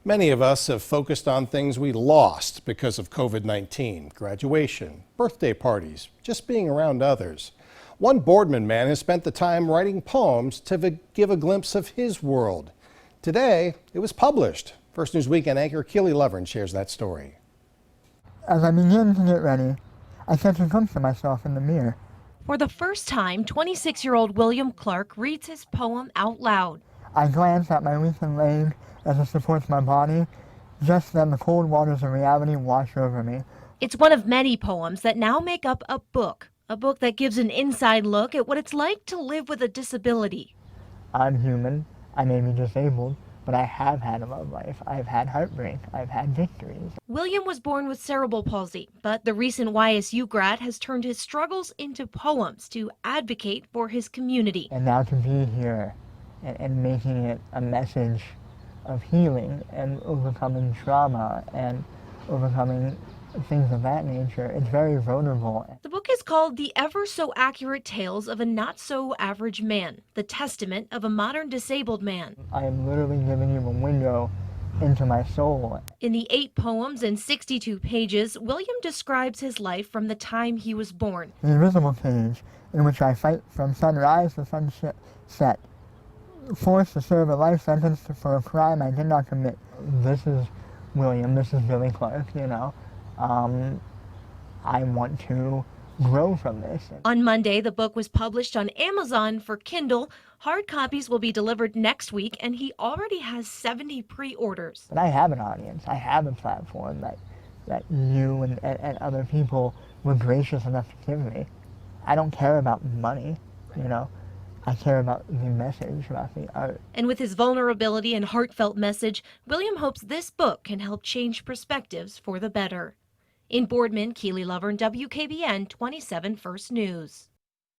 Many of us have focused on things we lost because of COVID-19, graduation, birthday parties, just being around others. One Boardman man has spent the time writing poems to give a glimpse of his world. Today, it was published. First News Weekend anchor Keely Lovren shares that story. As I began to get ready, I catch a glimpse of myself in the mirror. For the first time, 26-year-old William Clark reads his poem out loud. I glance at my weakened leg as it supports my body. Just then the cold waters of reality wash over me. It's one of many poems that now make up a book that gives an inside look at what it's like to live with a disability. I'm human, I may be disabled, but I have had a love life. I've had heartbreak, I've had victories. William was born with cerebral palsy, but the recent YSU grad has turned his struggles into poems to advocate for his community. And now to be here and making it a message of healing and overcoming trauma and overcoming things of that nature, it's very vulnerable. The book is called The Ever So Accurate Tales of a Not So Average Man, the testament of a modern disabled man. I am literally giving you a window into my soul. In the 8 poems and 62 pages, William describes his life from the time he was born. The invisible cage in which I fight from sunrise to sunset, forced to serve a life sentence for a crime I did not commit. This is William, this is Billy Clark, you know. I want to grow from this. On Monday, the book was published on Amazon for Kindle. Hard copies will be delivered next week, and he already has 70 pre-orders. But I have an audience. I have a platform that you and other people were gracious enough to give me. I don't care about money, you know. I care about the message, about the art. And with his vulnerability and heartfelt message, William hopes this book can help change perspectives for the better. In Boardman, Keely Lovren, WKBN 27 First News.